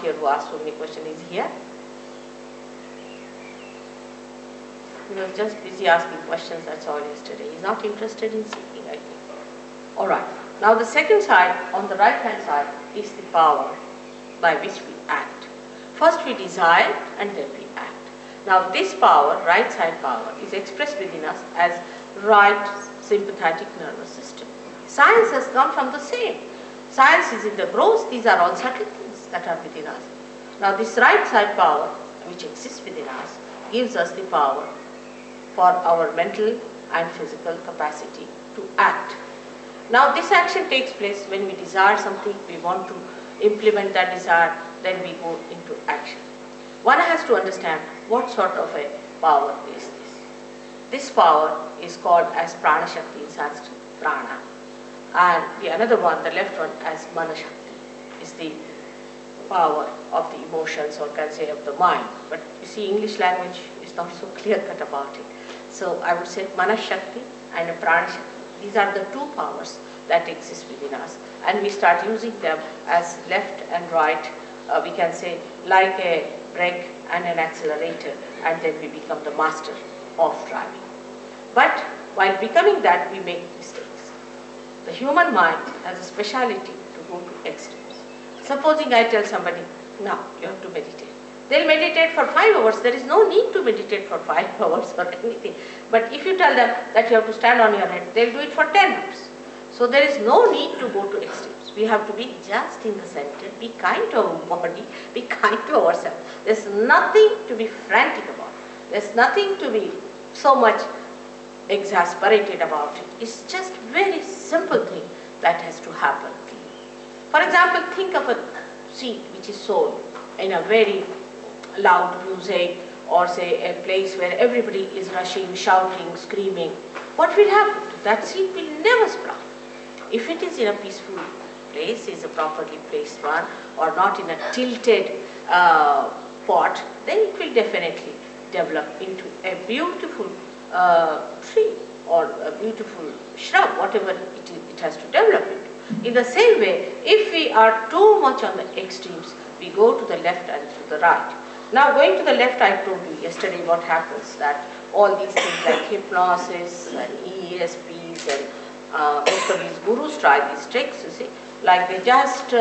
Here who asked so many questions is here. He was just busy asking questions, that's all yesterday. He's not interested in seeking, I think. Alright, now the second side, on the right hand side, is the power by which we act. First we desire and then we act. Now this power, right side power, is expressed within us as right sympathetic nervous system. Science has come from the same. Science is in the gross, these are all subtle things that are within us. Now this right side power, which exists within us, gives us the power for our mental and physical capacity to act. Now this action takes place when we desire something, we want to implement that desire, then we go into action. One has to understand what sort of a power is this. This power is called as Prana Shakti in Sanskrit, Prana. And the another one, the left one, as Mana Shakti, is the power of the emotions, or can say of the mind. But you see, English language is not so clear-cut about it. So I would say Mana Shakti and Prana Shakti. These are the two powers that exist within us. And we start using them as left and right, we can say like a brake and an accelerator, and then we become the master of driving. But while becoming that, we make mistakes. The human mind has a speciality to go to extremes. Supposing I tell somebody, now you have to meditate. They'll meditate for 5 hours. There is no need to meditate for 5 hours or anything. But if you tell them that you have to stand on your head, they'll do it for 10 hours. So there is no need to go to extremes. We have to be just in the center, be kind to our body, be kind to ourselves. There's nothing to be frantic about. There's nothing to be so much exasperated about it. It's just very simple thing that has to happen. For example, think of a seed which is sold in a very loud music, or say a place where everybody is rushing, shouting, screaming. What will happen? That seed will never sprout. If it is in a peaceful place, is a properly placed one, or not in a tilted pot, then it will definitely develop into a beautiful tree or a beautiful shrub, whatever it has to develop into. In the same way, if we are too much on the extremes, we go to the left and to the right. Now going to the left, I told you yesterday what happens, that all these things like hypnosis and ESPs and most of these gurus try these tricks, you see, like they just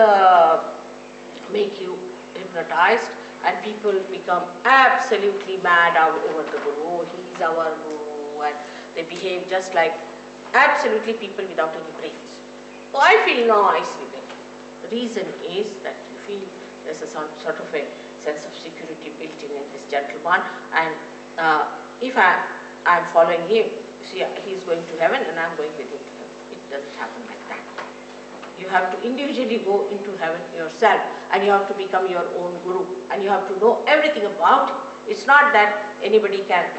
make you hypnotized and people become absolutely mad over the guru. He is our guru, and they behave just like absolutely people without any brains. So I feel nice with it. The reason is that you feel there's a sort of a sense of security built in this gentleman, and if I'm following him, see, he's going to heaven and I'm going with him to heaven. It doesn't happen like that. You have to individually go into heaven yourself, and you have to become your own guru, and you have to know everything about it. It's not that anybody can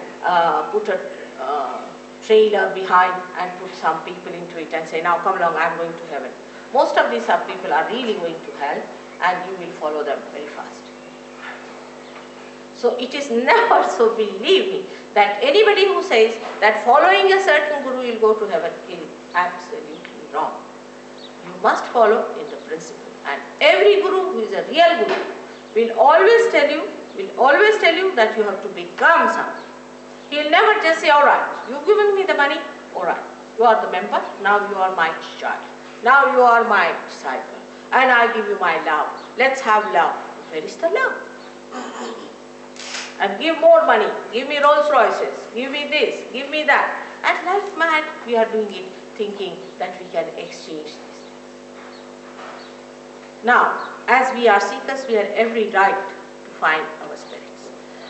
put a trailer behind and put some people into it and say, now come along, I'm going to heaven. Most of these people are really going to hell, and you will follow them very fast. So it is never so, believe me, that anybody who says that following a certain guru will go to heaven is absolutely wrong. You must follow in the principle, and every guru who is a real guru will always tell you that you have to become something. He will never just say, all right, you've given me the money, all right, you are the member, now you are my child, now you are my disciple, and I give you my love, let's have love. Where is the love? And give more money, give me Rolls Royces, give me this, give me that. And like mad, we are doing it thinking that we can exchange these things. Now, as we are seekers, we have every right to find our spirits.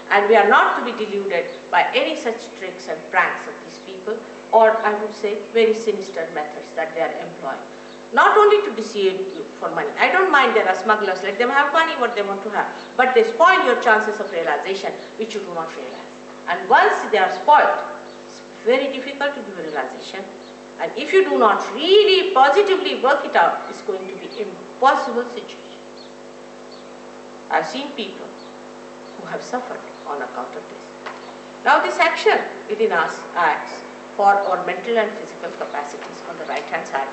And we are not to be deluded by any such tricks and pranks of these people, or I would say very sinister methods that they are employing. Not only to deceive you for money. I don't mind there are smugglers, let them have money what they want to have. But they spoil your chances of realization, which you do not realize. And once they are spoiled, it's very difficult to give a realization. And if you do not really positively work it out, it's going to be an impossible situation. I've seen people who have suffered on account of this. Now this action within us acts for our mental and physical capacities on the right hand side.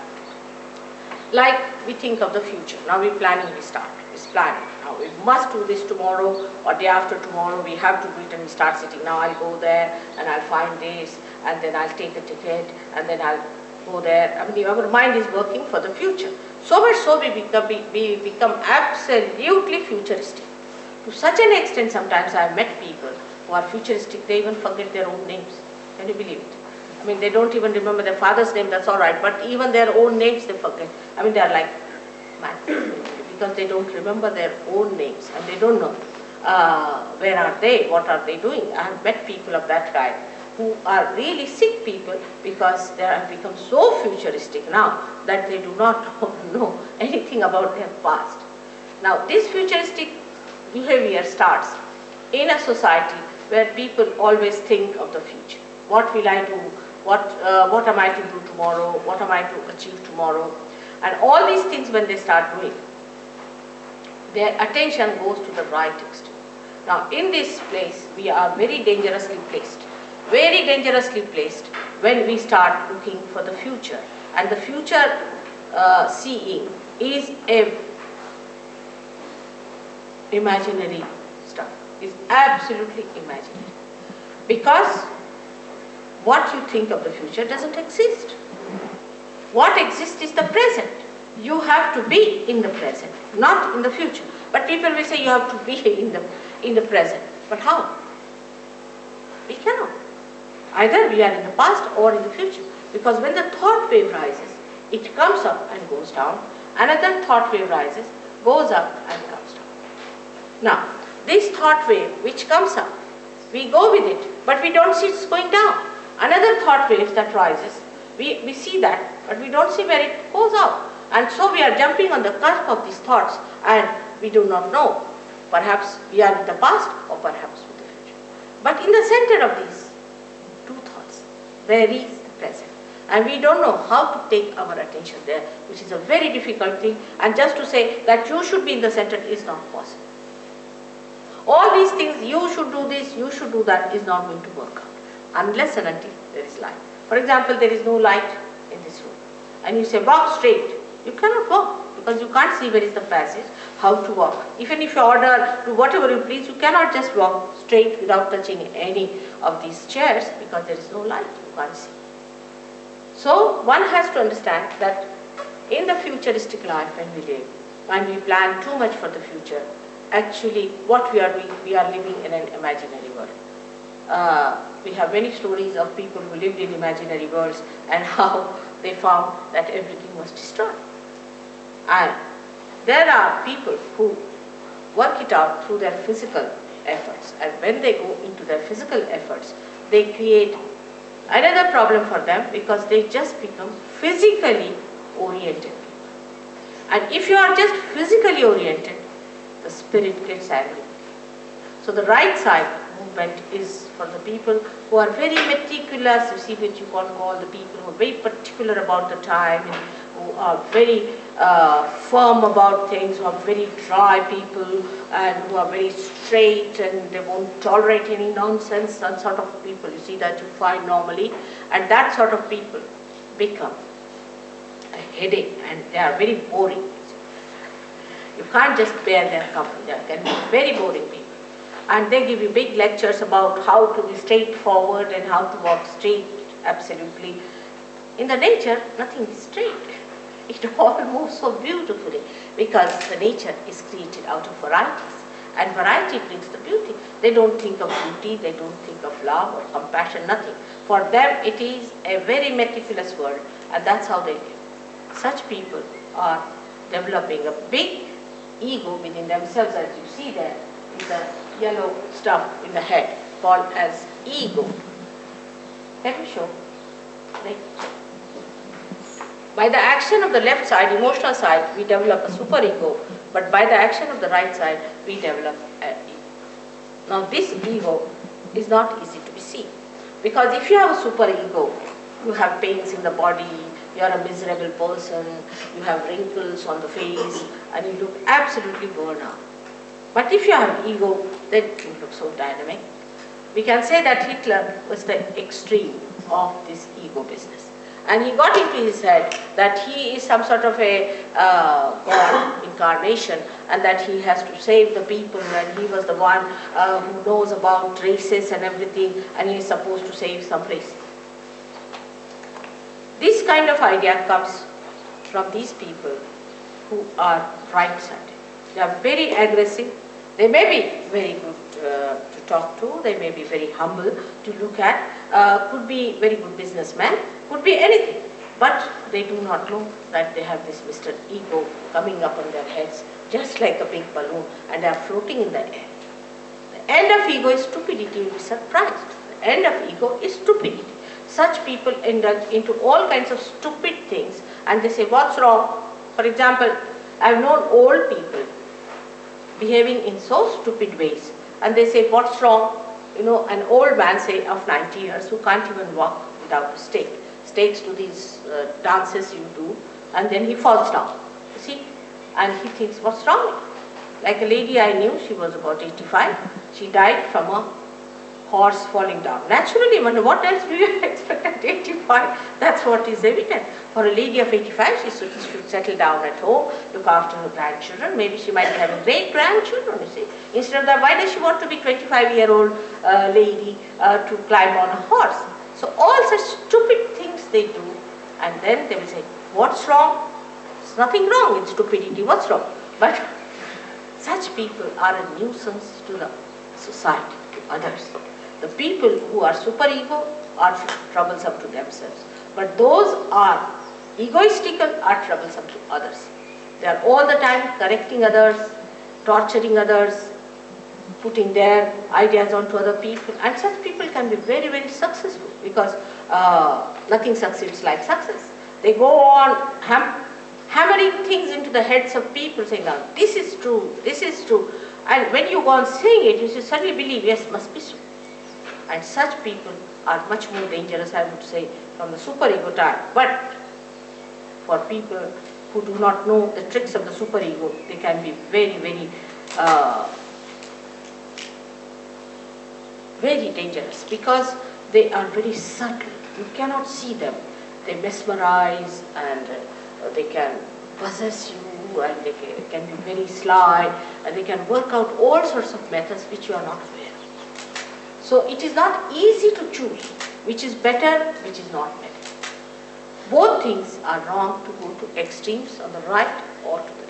Like we think of the future. Now we're planning, we start. It's planning. Now we must do this tomorrow or day after tomorrow. We have to do it, and we start sitting. Now I'll go there and I'll find this, and then I'll take a ticket, and then I'll go there. I mean, our mind is working for the future. So much so we become absolutely futuristic. To such an extent, sometimes I've met people who are futuristic, they even forget their own names. Can you believe it? I mean, they don't even remember their father's name, that's all right, but even their own names they forget. I mean, they are like mad because they don't remember their own names and they don't know where are they, what are they doing. I have met people of that kind who are really sick people because they have become so futuristic now that they do not know anything about their past. Now, this futuristic behavior starts in a society where people always think of the future. What will I do? What am I to do tomorrow? What am I to achieve tomorrow? And all these things, when they start doing, their attention goes to the right extreme. Now, in this place, we are very dangerously placed. Very dangerously placed when we start looking for the future. And the future seeing is a imaginary stuff. Is absolutely imaginary. Because what you think of the future doesn't exist. What exists is the present. You have to be in the present, not in the future. But people will say you have to be in the present. But how? We cannot. Either we are in the past or in the future. Because when the thought wave rises, it comes up and goes down. Another thought wave rises, goes up and comes down. Now, this thought wave which comes up, we go with it, but we don't see it's going down. Another thought wave that rises, we see that, but we don't see where it goes out. And so we are jumping on the cusp of these thoughts and we do not know. Perhaps we are in the past or perhaps in the future. But in the center of these two thoughts, there is the present. And we don't know how to take our attention there, which is a very difficult thing. And just to say that you should be in the center is not possible. All these things, you should do this, you should do that, is not going to work out. Unless and until there is light. For example, there is no light in this room. And you say, walk straight. You cannot walk because you can't see where is the passage, how to walk. Even if you order to whatever you please, you cannot just walk straight without touching any of these chairs because there is no light, you can't see. So one has to understand that in the futuristic life when we live, when we plan too much for the future, actually what we are doing, we are living in an imaginary world. We have many stories of people who lived in imaginary worlds and how they found that everything was destroyed. And there are people who work it out through their physical efforts, and when they go into their physical efforts, they create another problem for them because they just become physically oriented. And if you are just physically oriented, the spirit gets angry. So the right side movement is for the people who are very meticulous, you see what you can call the people who are very particular about the time, and who are very firm about things, who are very dry people, and who are very straight and they won't tolerate any nonsense, that sort of people you see that you find normally, and that sort of people become a headache and they are very boring. You can't just bear their company, they can be very boring people. And they give you big lectures about how to be straightforward and how to walk straight, absolutely. In the nature, nothing is straight. It all moves so beautifully because the nature is created out of varieties. And variety brings the beauty. They don't think of beauty, they don't think of love or compassion, nothing. For them, it is a very meticulous world, and that's how they live. Such people are developing a big ego within themselves, as you see there, is the yellow stuff in the head called as ego. Let me show. By the action of the left side, emotional side, we develop a superego, but by the action of the right side, we develop an ego. Now this ego is not easy to be seen, because if you have a superego, you have pains in the body, you are a miserable person, you have wrinkles on the face, and you look absolutely worn out. But if you have ego, then you look so dynamic. We can say that Hitler was the extreme of this ego business. And he got into his head that he is some sort of a God incarnation, and that he has to save the people, and he was the one who knows about races and everything, and he is supposed to save some race. This kind of idea comes from these people who are right-sided. They are very aggressive. They may be very good to talk to. They may be very humble to look at. Could be very good businessmen. Could be anything. But they do not know that they have this Mr. Ego coming up on their heads, just like a big balloon, and they are floating in the air. The end of ego is stupidity. You'll be surprised. The end of ego is stupidity. Such people indulge into all kinds of stupid things, and they say, what's wrong? For example, I've known old people behaving in so stupid ways, and they say, what's wrong? You know, an old man, say, of 90 years, who can't even walk without a stake, stakes to these dances you do, and then he falls down, you see, and he thinks, what's wrong? Like a lady I knew, she was about 85, she died from a horse falling down. Naturally, what else do you expect at 85? That's what is evident. For a lady of 85, she should settle down at home, look after her grandchildren. Maybe she might have a great-grandchildren, you see. Instead of that, why does she want to be 25-year-old lady to climb on a horse? So all such stupid things they do, and then they will say, what's wrong? There's nothing wrong in stupidity, what's wrong? But such people are a nuisance to the society, to others. The people who are superego are troublesome to themselves, but those are egoistical are troublesome to others. They are all the time correcting others, torturing others, putting their ideas onto other people, and such people can be very, very successful, because nothing succeeds like success. They go on hammering things into the heads of people, saying, now, this is true, and when you go on saying it, you should suddenly believe, yes, must be true. And such people are much more dangerous, I would say, from the superego type. But for people who do not know the tricks of the superego, they can be very, very, very dangerous, because they are very subtle. You cannot see them. They mesmerize, and they can possess you, and they can be very sly, and they can work out all sorts of methods which you are not aware. So it is not easy to choose which is better, which is not better. Both things are wrong, to go to extremes on the right or to the left.